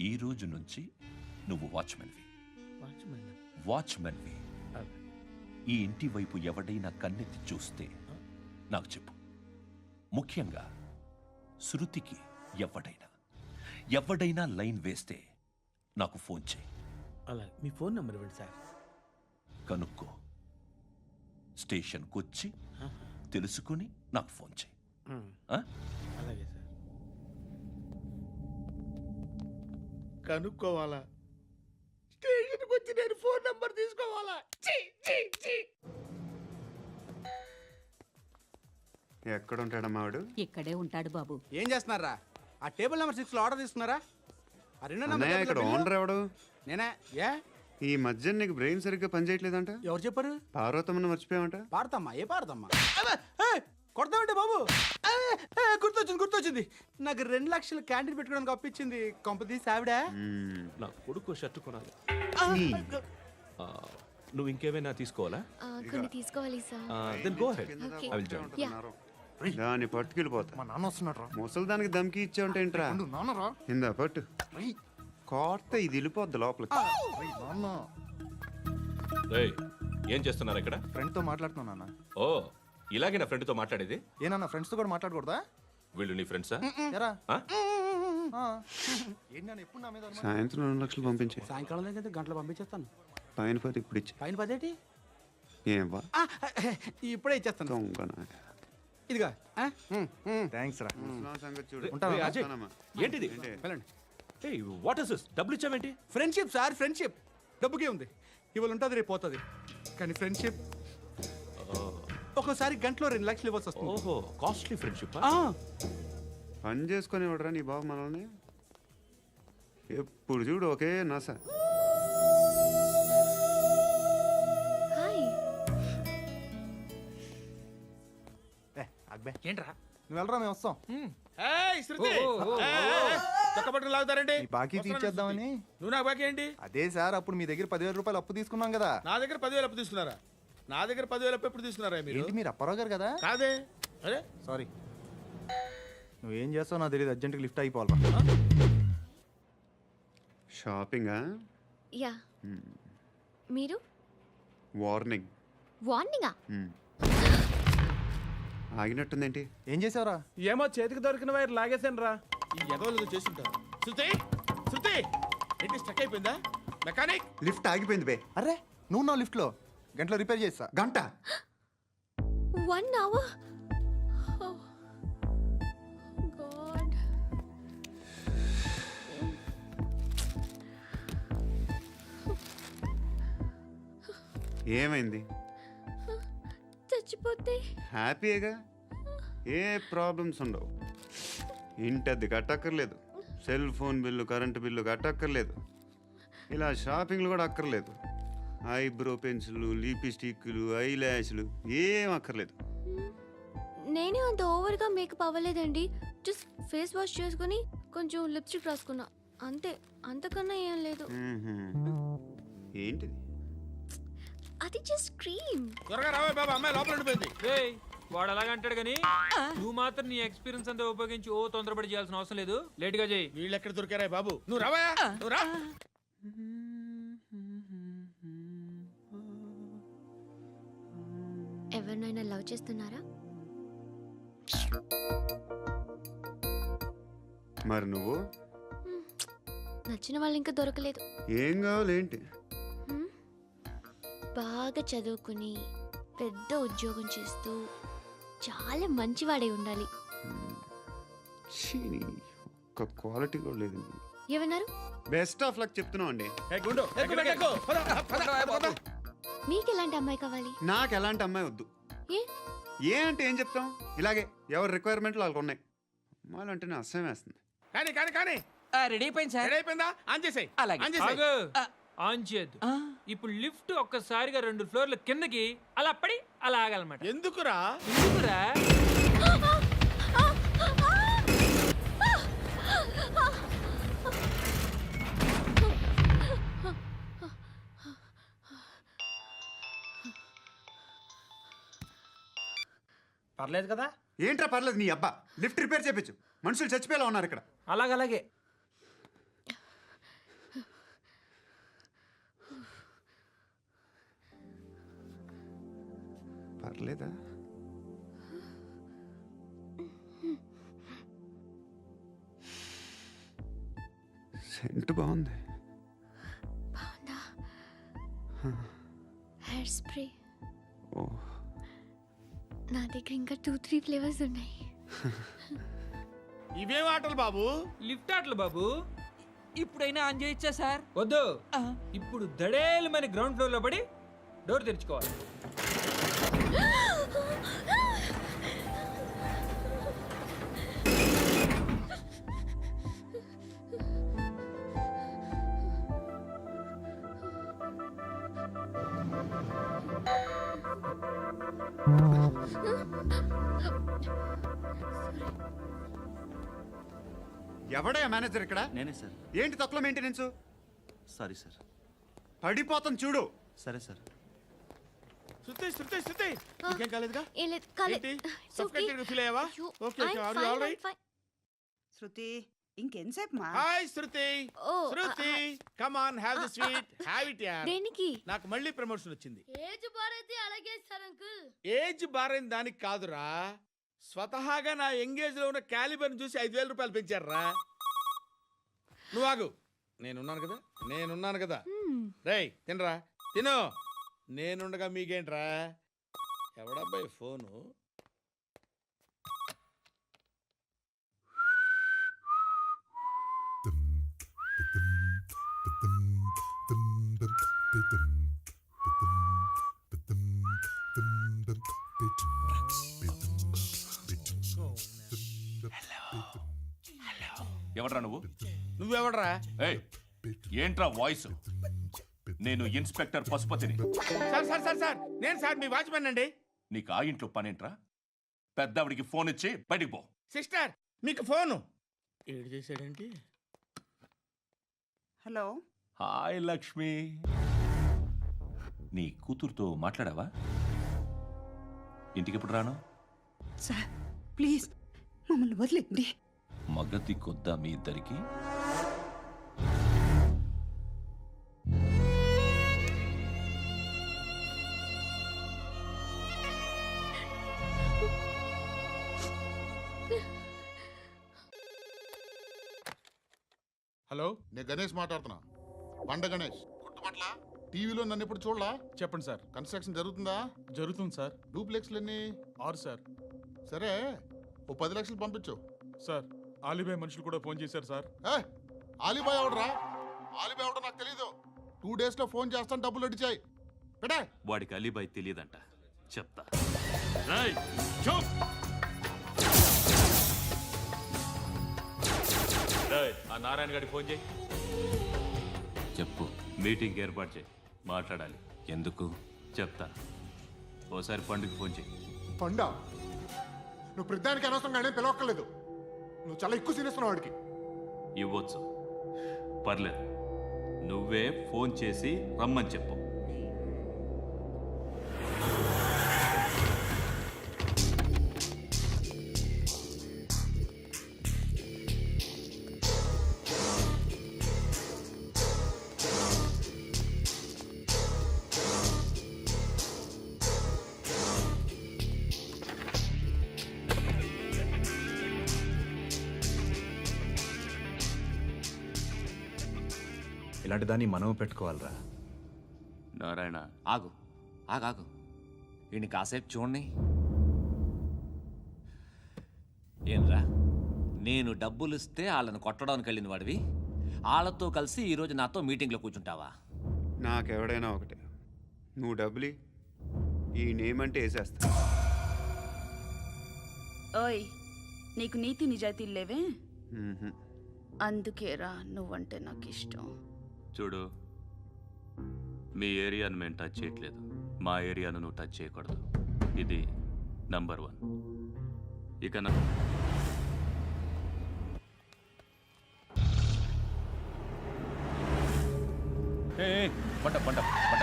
ఈ రోజు నుంచి నువ్వు వాచ్మెన్వి. ఈ ఇంటి వైపు ఎవడైనా కన్నెత్తి చూస్తే నాకు చెప్పు. ముఖ్యంగా శృతికి ఎవడైనా లైన్ వేస్తే నాకు ఫోన్ చేయి. అలా మీ ఫోన్ నెంబర్ ఇవ్వండి సార్. కనుక్కో, స్టేషన్కి వచ్చి తెలుసుకుని నాకు ఫోన్ చేయి. అలాగే సార్. కనుక్కోవాలా? స్టేషన్కి వచ్చి నేను ఫోన్ నంబర్ తీసుకోవాలా? ఎక్కడ ఉంటాడమ్మా వాడు? ఇక్కడే ఉంటాడు బాబు. ఏం చేస్తున్నారా? ఆ టేబుల్ నెంబర్ 6 లో ఆర్డర్ తీసుకున్నారా? ఆ రెండో నెంబర్ ఇక్కడ ఓనర్ ఎవడు? నేనే. ఏ ఈ మధ్య నీకు బ్రెయిన్ సరిగ్గా పనిచేయట్లేదంట. ఎవరు చెప్పారు? పార్వతమ్మను మర్చిపోయామంట. పాడతామ్మా? ఏ పాడతామ్మా? కొడతామంటే బాబు. గుర్తొచ్చింది. నాకు 2 లక్షలు క్యాంటీన్ పెట్టుకోవడానికి అప్పించింది కొంపదీసి ఆవిడ. నా కొడుకు షర్ట్ కొనాలి. నువ్వు ఇంకేమైనా తీసుకోవాలా? కొన్ని తీసుకోవాలి sir. Then go ahead. Okay. I will join. దాన్ని పట్టుకెళ్ళిపోతా. మా నాన్న వస్తున్నాడు రా. ముసలి దానికి దమ్కి ఇచ్చావుంటే ఏంట్రా? నాన్నరా. ఇందా పట్టు. కోర్త ఇది వెళ్ళిపోద్ది లోపలికి. నాన్న ఏయ్, ఏం చేస్తున్నారు ఇక్కడ? ఫ్రెండ్ తో మాట్లాడుతున్నా నాన్న. ఓ, ఇలాగే నా ఫ్రెండ్ తో మాట్లాడేది? ఏనా ఫ్రెండ్స్ తో కూడా మాట్లాడకూడదా? వీళ్ళు నీ ఫ్రెండ్సా? ఎరా ఏంటి నాన్న ఎప్పుడు నా మీద అనుమానం? సాయంత్రం 2 లక్షలు పంపించే. సాయంకాలం దగ్గర గంటలు పంపించేస్తాను. పైన 10 ఇప్పుడు ఇచ్చే. పైన 10 ఏంటి? ఏం వా ఇప్పుడే ఇచ్చేస్తాను. దొంగనా. ఇదిగా థ్యాంక్స్ రా. ముసలాం సంగతి చూడు. ఉంటావా? ఏయ్, అజయ్, ఉంటానమ్మా. ఏంటిది? వెళ్ళండి. ఏయ్, వాట్ ఇస్ దిస్? డబ్బులు ఇచ్చావేంటి? Friendship sir, friendship. డబ్బుకే ఉంది. ఇవాళ ఉంటుంది, రేపు పోతుంది. కానీ ఫ్రెండ్షిప్ ఒక్కోసారి గంటలో 2 లక్షలు ఇవ్వాల్సి వస్తుంది. ఓహో, కాస్ట్లీ ఫ్రెండ్షిప్. పని చేసుకొని ఇవ్వడరా నీ బాబు మనల్ని? ఎప్పుడు చూడు ఒకే నస. హాయ్. అక్బే ఏంట్రా? నువ్వు వెళ్ళరా, మేము వస్తాం. చక్కబట్టలు లాగుతారండి. ఈ బాకీ తీర్చేద్దామని. నువ్వు నాకు బాకీ ఏంటి? అదే సార్, అప్పుడు మీ దగ్గర 10,000 రూపాయలు అప్పు తీసుకున్నాం కదా. నా దగ్గర 10,000 అప్పు తీసుకున్నారా? నా దగ్గర 10,000 అప్పు ఎప్పుడు తీసుకున్నారా మీరు? ఏంటి మీరు అప్పారావు గారు కదా? కాదే. అరే సారీ. నువ్వేం చేస్తావు నాకు తెలియదు, అర్జెంట్గా లిఫ్ట్ అయిపోవాలి. షాపింగా? యా. మీరు? వార్నింగ్. వార్నింగా? ఆగినట్టుందేంటి? ఏం చేసావురా? ఏమో, చేతికి దొరికిన వైర్ లాగేసాను రా. ఈ ఎగవలు చేస్తుంటారు. శృతి ఏంటి స్టక్ అయిపోయిందా? మెకానిక్. లిఫ్ట్ ఆగిపోయింది బే. అరే నువ్వు నా లిఫ్ట్లో గంటలో రిపేర్ చేస్తా. గంట? 1 hour? Oh, God. ఏమైంది? చచ్చిపోతే? హ్యాపీగా, ఏ ప్రాబ్లమ్స్ ఉండవు. ఇంటి అద్దె కట్టక్కర్లేదు, cell phone bill, current bill కట్టక్కర్లేదు, ఇలా షాపింగ్లు కూడా అక్కర్లేదు. ఐబ్రో పెన్సిల్లు, లిప్స్టిక్లు, ఐ ల్యాష్లు ఏం అక్కర్లేదు. నేనే అంత ఓవర్గా మేకప్ అవ్వలేదండి. జస్ట్ ఫేస్ వాష్ చేసుకుని కొంచెం లిప్స్టిక్ రాసుకున్నా అంతే. అంతకన్నా ఏం లేదు. ఏంటిది? అది జస్ట్ క్రీమ్. త్వరగా రావే బాబా, అమ్మాయి లోపల ఉండిపోయింది. వాడు అలాగంటాడు కానీ నువ్వు మాత్రం నీ ఎక్స్పీరియన్స్ అంతా ఉపయోగించి తొందరపడి చేయాల్సిన అవసరం లేదు. లేట్ గా చేయి. వీళ్ళు ఎక్కడ దొరికారా బాబు? నువ్వు రావా, నువ్వు రా. ఎవరినైనా లవ్ చేస్తున్నారా? మరి నువ్వు? నచ్చిన వాళ్ళు ఇంకా దొరకలేదు. ఏం కావాలేంటి? బాగా చదువుకుని పెద్ద ఉద్యోగం చేస్తూ చాలా మంచివాడే ఉండాలి. ఒక్క క్వాలిటీ కూడా లేదు. ఏమన్నారు? బెస్ట్ ఆఫ్ లక్ చెప్తున్నావు అండి. మీకు ఎలాంటి అమ్మాయి కావాలి? నాకు ఎలాంటి అమ్మాయి వద్దు. ఏ అంటే ఏం చెప్తాం? ఇలాగే ఎవరి రిక్వైర్మెంట్లు వాళ్ళకు ఉన్నాయి. అమ్మాయిలు అంటేనే అసహ్యం వేస్తుంది. కానీ రెడీ అయిపోయింది సార్. రెడీ అయిపోయిందా? ఆన్ చేసేయ్. ఆన్ చేయద్దు. ఇప్పుడు లిఫ్ట్ ఒక్కసారిగా 2 ఫ్లోర్ల కిందకి అలా పడి అలా ఆగాలన్నమాట. ఎందుకురా? పర్లేదు కదా? ఏంట్రా పర్లేదు నీ అబ్బా. లిఫ్ట్ రిపేర్ చేయించు. మనుషులు చచ్చిపోయేలా ఉన్నారు ఇక్కడ. అలాగే పర్లేదా? సెంట్ బాగుంది. బాగుందా? హెయిర్ స్ప్రే ఓ, నా దగ్గర ఇంకా 2-3 ఫ్లేవర్స్ ఉన్నాయి. ఇవేం ఆటలు బాబు? లిఫ్ట్ ఆటలు బాబు. ఇప్పుడైనా ఆన్ చేయొచ్చా సార్? వద్దు, ఇప్పుడు దడేలు మన గ్రౌండ్ ఫ్లోర్ లో పడి డోర్ తెరుచుకోవాలి. ఎవడయ్యా మేనేజర్ ఇక్కడ? నేనే సార్. ఏంటి తక్కువ మెయింటెనెన్స్? Sorry sir. పడిపోతాం చూడు. సరే సార్. శృతి ఇంకేం కాలేదుగా? ఏం లేదు, కాలేదు. ఏంటి? It's okay. Suffocated feel అయ్యావా? అయ్యో, Okay, I'm are you fine, all I'm right? fine. శృతి ఇంకెంతసేపు మా hi Shruti. Oh, Shruti come on have the sweet. Have it యార్. దేనికి? నాకు మళ్ళీ ప్రమోషన్ వచ్చింది. ఏజ్ బారైతే అలాగే సార్ అంకుల్. ఏజ్ బారైన దానికి కాదురా, స్వతహాగా నా ఎంగేజ్ లో ఉన్న క్యాలిబర్ చూసి 5,000 రూపాయలు పెంచారా. నువ్వు ఆగు, నేనున్నాను కదా. రేయ్ తినరా, తిను. నేనుండగా మీకేంట్రా? ఎవడబ్బాయి ఫోను? ఎవడ్రా నువ్వు? నువ్వెవడరా? ఏయ్, ఏంట్రా వాయిస్? నేను ఇన్స్పెక్టర్ పశుపతిని. సార్ నేను సార్ మీ వాచ్మెన్ అండి. నీకు ఆ ఇంట్లో పనేంట్రా? పెద్దవిడికి ఫోన్ ఇచ్చి బయటికి పో. సిస్టర్ మీకు ఫోను. ఏడు చేశాడేంటి? Hello hi Lakshmi. నీ కూతురుతో మాట్లాడావా? ఇంటికి ఎప్పుడు రాను? సార్ ప్లీజ్ మమ్మల్ని వదిలేండి. మగతి కొద్దా మీ ఇద్దరికి? హలో, నేను గణేష్ మాట్లాడుతున్నా. బండ గణేష్ గుర్తుపట్ల? టీవీలో నన్ను ఎప్పుడు చూడలా? చెప్పండి సార్. కన్స్ట్రక్షన్ జరుగుతుందా? జరుగుతుంది సార్. డూప్లెక్స్లు ఎన్ని? 6 సార్. సరే, ఓ 10 లక్షలు పంపించు. సార్ ఆలిబాయ్ మనుషులు కూడా ఫోన్ చేశారు సార్. ఆలిబాయ్ ఎవడరా? ఆలిబాయ్ ఎవడో నాకు తెలీదు. 2 డేస్లో ఫోన్ చేస్తాను, డబ్బులు అడిచాయి. పెడే. వాడికి అలీబాయ్ తెలియదంట, చెప్తా. ఆ నారాయణ గారికి ఫోన్ చేయి. చెప్పు. మీటింగ్ ఏర్పాటు చేయి, మాట్లాడాలి. ఎందుకు? చెప్తా. ఓసారి పండుగ ఫోన్ చేయి. పండా, నువ్వు ప్రతిదానికి అనవసరంగానే పిలవక్కర్లేదు. నువ్వు చాలా ఎక్కువ సీనిస్తున్నావు వాడికి. ఇవ్వచ్చు, పర్లేదు. నువ్వే ఫోన్ చేసి రమ్మని చెప్పు. ఇలాంటి దాన్ని మనం పెట్టుకోవాలరా. నారాయణ, ఆగు ఆగాగు, వీడిని కాసేపు చూడండి. ఏంరా, నేను డబ్బులు ఇస్తే వాళ్ళని కొట్టడానికి వెళ్ళిన వాడివి, వాళ్ళతో కలిసి ఈరోజు నాతో మీటింగ్లో కూర్చుంటావా? నాకెవడైనా ఒకటే. నువ్వు డబ్బులి, ఈ నేమ్ అంటే వేసేస్తా. ఓయ్, నీకు నీతి నిజాయితీలు లేవే, మ్మ్హ్మ్. అందుకేరా నువ్వంటే నాకు ఇష్టం. చూడు, మీ ఏరియాను మేము టచ్ చేయట్లేదు, మా ఏరియాను నువ్వు టచ్ చేయకూడదు. ఇది నంబర్ 1. ఇక బండ బండ బండ.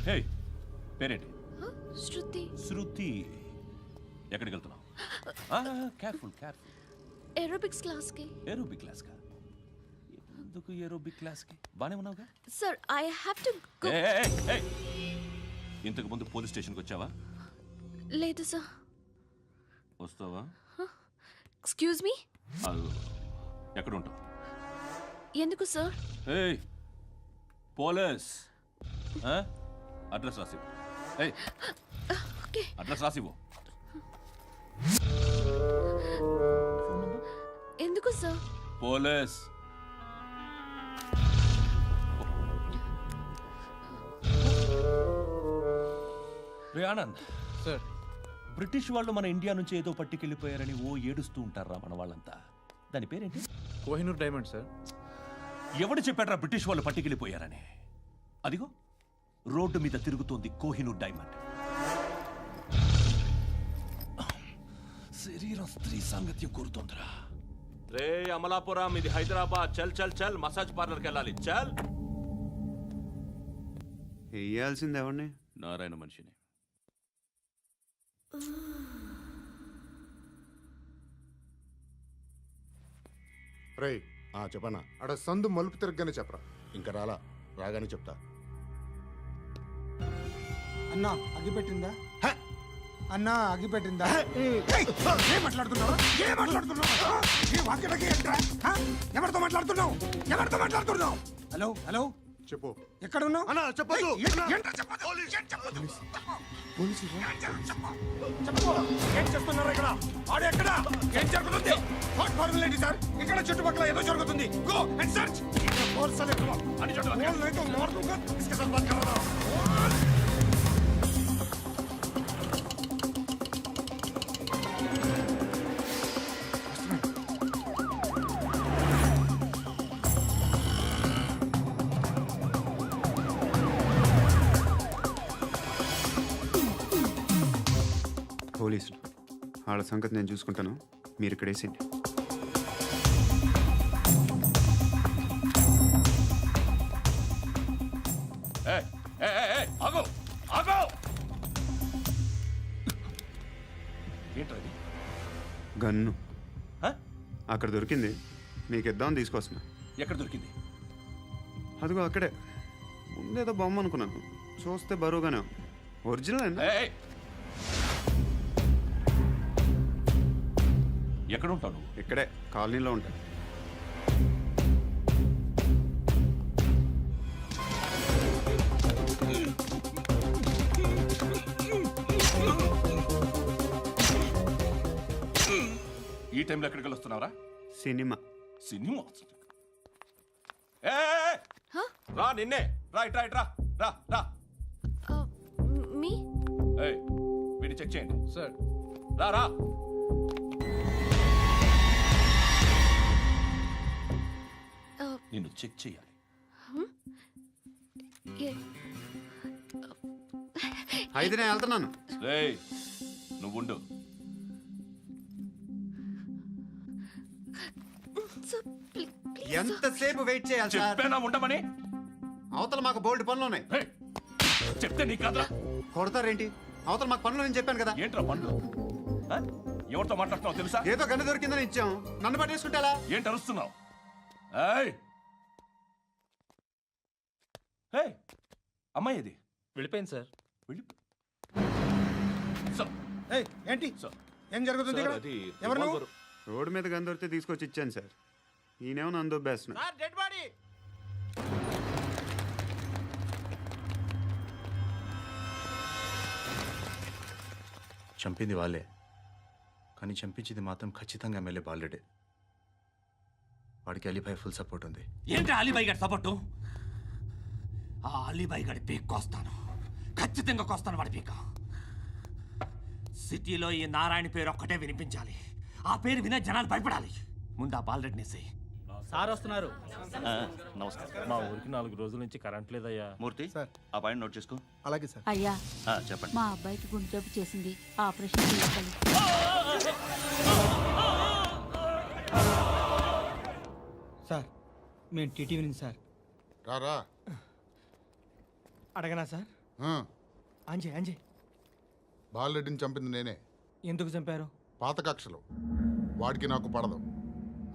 హే, పేరేంటి? శృతి. శృతి. ఎక్కడికి వెళ్తున్నావు? Careful careful. ఏరోబిక్స్ క్లాస్కి. ఏరోబిక్ క్లాస్ కా? ఎందుకు ఏరోబిక్ క్లాస్కి బానే ఉన్నావుగా? Sir I have to go. ఇంతకు ముందు పోలీస్ స్టేషన్కి వచ్చావా? లేదు సార్. వస్తావా? Excuse me. ఎక్కడ ఉంటావు? ఎందుకు సార్? ఏయ్ పోలీస్, అడ్రస్ రాసివ్వు. ఏయ్ ఓకే. అడ్రస్ రాసివ్వు. ఎందుకు సార్? పోలీస్. రే ఆనంద్ సార్. బ్రిటిష్ వాళ్ళు మన ఇండియా నుంచి ఏదో పట్టుకెళ్ళిపోయారని ఏడుస్తూ ఉంటారా మన వాళ్ళంతా? దాని పేరేంటి? Kohinoor diamond sir. ఎవడు చెప్పాడ్రా బ్రిటిష్ వాళ్ళు పట్టుకెళ్ళిపోయారని? అదిగో రోడ్డు మీద తిరుగుతోంది కోహినూర్ డైమండ్. శరీరం స్త్రీ సాంగత్యం కోరుతోందిరా. రే అమలాపురం, ఇది హైదరాబాద్. చల్ చల్ చల్, మసాజ్ పార్లర్కి వెళ్ళాలి. చల్. వేయాల్సింది ఎవరిని? నారాయణ మనిషిని. రే చెప్పనా అడ సందు మలుపు తిరగగానే చెప్పరా. ఇంకా రాగానే చెప్తా. అన్నా అగిపెట్టిందా? అన్నా అగిపెట్టిందా? ఏం మాట్లాడుతున్నావు? ఎవరితో మాట్లాడుతున్నావు? హలో హలో, చెప్పు. ఎక్కడ ఉన్నావు? అన్నా చెప్పదు. ఏం చేస్తున్నారు ఇక్కడ? ఆడు ఎక్కడ? ఏం జరుగుతుంది? వాట్ ఫార్ములేంటి సార్? ఇక్కడ చుట్టుపక్కల ఏదో జరుగుతుంది. Go and search. పోలీసులు వాళ్ళ సంగతి నేను చూసుకుంటాను, మీరు ఇక్కడ వేసేయండి. ఆగో ఆగో. ఏంట్రా ఇది? గన్ను అక్కడ దొరికింది, మీకు ఇద్దామని తీసుకొస్తున్నా. ఎక్కడ దొరికింది? అదిగో అక్కడే. ముందేదో బొమ్మ అనుకున్నాను, చూస్తే బరువుగానే ఉంది. ఒరిజినల్ అండి. ఎక్కడ ఉంటావు నువ్వు? ఇక్కడే కాలనీలో ఉంటాయి. ఈ టైంలో ఎక్కడికి వస్తున్నావురా? సినిమా. సినిమా? రా నిన్నే. రైట్ రైట్ రా రా రా. మీ వీడిని చెక్ చేయండి సార్. రా రా. నిన్ను చెక్ చేయాలి. అయితే నేను వెళ్తున్నాను. రేయ్ నువ్వుండు. ఎంతసేపు వెయిట్ చేయాలి సార్? చెప్పేనా ఉండమని? అవతల మాకు బోల్డ్ పనులు ఉన్నాయి. చెప్తే నీకు కదరా. కొడతారేంటి? అవతల మాకు పనులు నేను చెప్పాను కదా. ఏంట్రా పనులు? ఎవరితో మాట్లాడుతున్నావు తెలుసా? ఏదో గన్ను దొరికిందని ఇచ్చాం, నన్ను పట్టేసుకుంటా. ఏంటి అరుస్తున్నావు? అమ్మాయి ఇది వెళ్ళిపోయింది సార్. ఏంటి ఏం జరుగుతుంది ఇక్కడ? ఎవరు నువ్వు? రోడ్డు మీద గన్ను దొరికితే తీసుకొచ్చి ఇచ్చాను సార్. ఈయనేమో నన్ను దొబ్బేస్తున్నా. చంపింది వాళ్ళే, కానీ చంపించింది మాత్రం ఖచ్చితంగా ఎమ్మెల్యే బాలుడే. వాడికి అలీబాయ్ ఫుల్ సపోర్ట్ ఉంది. ఏంటి అలీబాయ్ గారి సపోర్టు? ఆ అలీబాయ్ గారి పీక్ కోస్తాను, ఖచ్చితంగా కోస్తాను వాడి పీక. సిటీలో ఈ నారాయణ పేరు ఒక్కటే వినిపించాలి. ఆ పేరు వినే జనాలు భయపడాలి. ముందు ఆ బాలరెడ్డిని సార్ వస్తున్నారు. నమస్కారం. మా ఊరికి 4 రోజుల నుంచి కరెంట్ లేదయ్యా. మూర్తి సార్. ఆ పాయింట్ నోట్ చేసుకో. అలాగే సార్. అయ్యా, చెప్పండి. మా అబ్బాయికి గుండె జబ్బు చేసింది, ఆపరేషన్ చేయాలి. సార్ మేము టీటీవీ నుంచి సార్. రారా. అడగనా సార్? అంజయ్ అంజయ్ బాలరెడ్డిని చంపింది నేనే. ఎందుకు చంపారు? పాత కక్షలు వాడికి నాకు పడదు,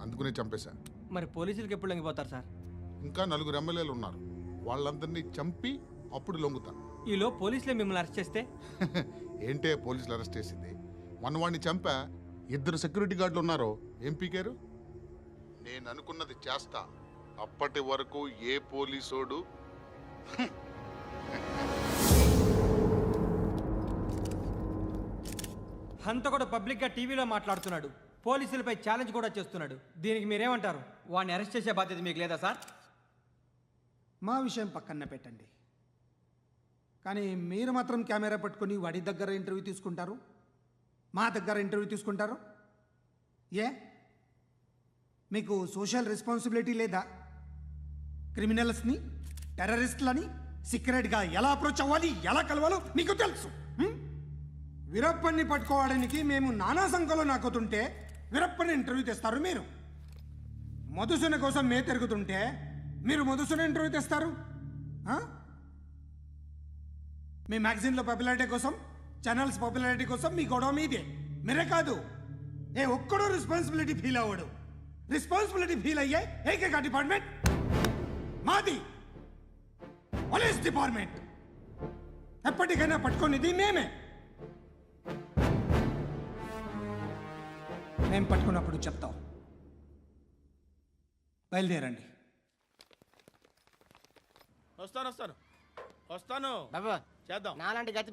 అందుకునే చంపేశా. మరి పోలీసులకి ఎప్పుడు లొంగిపోతారు సార్? ఇంకా 4 ఎమ్మెల్యేలు ఉన్నారు. వాళ్ళందరినీ చంపి అప్పుడు లొంగుతా. ఈలో పోలీసులే మిమ్మల్ని అరెస్ట్ చేస్తే ఏంటే పోలీసులు అరెస్ట్ చేసింది? మొన్న వాడిని చంపా 2 సెక్యూరిటీ గార్డులు ఉన్నారు. ఏం పీకారు? నేను అనుకున్నది చేస్తా. అప్పటి వరకు ఏ పోలీసోడు హంతకుడు పబ్లిక్గా టీవీలో మాట్లాడుతున్నాడు, పోలీసులపై ఛాలెంజ్ కూడా చేస్తున్నాడు. దీనికి మీరేమంటారు? వాడిని అరెస్ట్ చేసే బాధ్యత మీకు లేదా సార్? మా విషయం పక్కన పెట్టండి, కానీ మీరు మాత్రం కెమెరా పట్టుకొని వాడి దగ్గర ఇంటర్వ్యూ తీసుకుంటారు, మా దగ్గర ఇంటర్వ్యూ తీసుకుంటారు. ఏ మీకు సోషల్ రెస్పాన్సిబిలిటీ లేదా? క్రిమినల్స్ని, టెర్రరిస్టులని సీక్రెట్గా ఎలా అప్రోచ్ అవ్వాలి, ఎలా కలవాలో మీకు తెలుసు. వీరప్పన్ని పట్టుకోవడానికి మేము నానా సంఖ్యలో నాకుతుంటే వీరప్పని ఇంటర్వ్యూ తెస్తారు మీరు. మధుసూన కోసం మే తిరుగుతుంటే మీరు మధుసూన ఇంటర్వ్యూ తెస్తారు. మీ మ్యాగజైన్లో పాపులారిటీ కోసం, ఛానల్స్ పాపులారిటీ కోసం మీ గొడవ మీదే. మీరే కాదు, ఏ ఒక్కడో రెస్పాన్సిబిలిటీ ఫీల్ అవ్వడు. రెస్పాన్సిబిలిటీ ఫీల్ అయ్యే ఏకైక డిపార్ట్మెంట్ మాది, పోలీస్ డిపార్ట్మెంట్. ఎప్పటికైనా పట్టుకునేది మేమే. మేము పట్టుకున్నప్పుడు చెప్తాం. బయలుదేరండి. వస్తాను చేద్దాం. నాలాంటి గతి